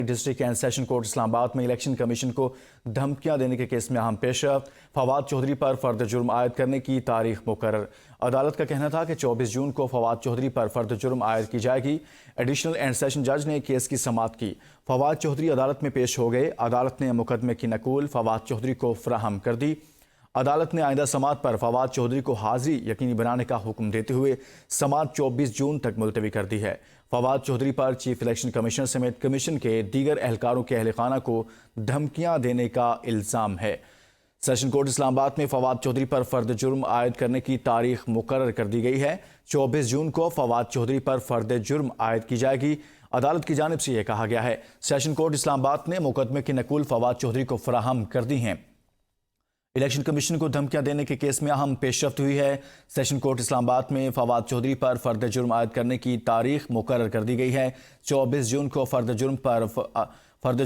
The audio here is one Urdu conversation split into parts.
ڈسٹرکٹ اینڈ سیشن کورٹ اسلام آباد میں الیکشن کمیشن کو دھمکیاں دینے کے کیس میں اہم پیش رفت، فواد چودھری پر فرد جرم عائد کرنے کی تاریخ مقرر۔ عدالت کا کہنا تھا کہ 24 جون کو فواد چودھری پر فرد جرم عائد کی جائے گی۔ ایڈیشنل اینڈ سیشن جج نے کیس کی سماعت کی۔ فواد چودھری عدالت میں پیش ہو گئے۔ عدالت نے مقدمے کی نقول فواد چودھری کو فراہم کر دی۔ عدالت نے آئندہ سماعت پر فواد چودھری کو حاضری یقینی بنانے کا حکم دیتے ہوئے سماعت 24 جون تک ملتوی کر دی ہے۔ فواد چودھری پر چیف الیکشن کمیشنر سمیت کمیشن کے دیگر اہلکاروں کے اہل خانہ کو دھمکیاں دینے کا الزام ہے۔ سیشن کورٹ اسلام آباد میں فواد چودھری پر فرد جرم عائد کرنے کی تاریخ مقرر کر دی گئی ہے۔ 24 جون کو فواد چودھری پر فرد جرم عائد کی جائے گی۔ عدالت کی جانب سے یہ کہا گیا ہے۔ سیشن کورٹ اسلام آباد نے مقدمے کی نقول فواد چودھری کو فراہم کر دی ہیں۔ الیکشن کمیشن کو دھمکیاں دینے کے کیس میں اہم پیش رفت ہوئی ہے۔ سیشن کورٹ اسلام آباد میں فواد چودھری پر فرد جرم عائد کرنے کی تاریخ مقرر کر دی گئی ہے۔ 24 جون کو فرد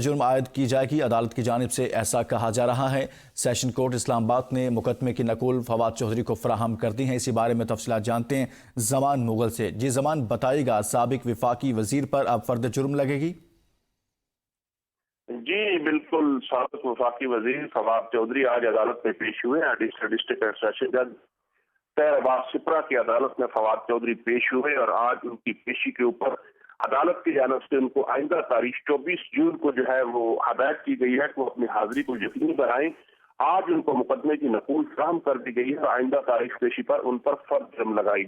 جرم عائد کی جائے گی۔ عدالت کی جانب سے ایسا کہا جا رہا ہے۔ سیشن کورٹ اسلام آباد نے مقدمے کی نقول فواد چودھری کو فراہم کر دی ہیں۔ اسی بارے میں تفصیلات جانتے ہیں زمان مغل سے۔ جی زمان، بتائیے گا سابق وفاقی وزیر پر اب فرد جرم لگے گی؟ جی بالکل، سابق وفاقی وزیر فواد چودھری آج عدالت میں پیش ہوئے ہیں۔ ڈسٹرکٹ اینڈ سیشن جج طاہر عباس سپرا کی عدالت میں فواد چودھری پیش ہوئے اور آج ان کی پیشی کے اوپر عدالت کی جانب سے ان کو آئندہ تاریخ 24 جون کو جو ہے وہ ہدایت کی گئی ہے کہ وہ اپنی حاضری کو یقینی بنائیں۔ آج ان کو مقدمے کی نقول فراہم کر دی گئی ہے اور آئندہ تاریخ پیشی پر ان پر فرد جرم لگائی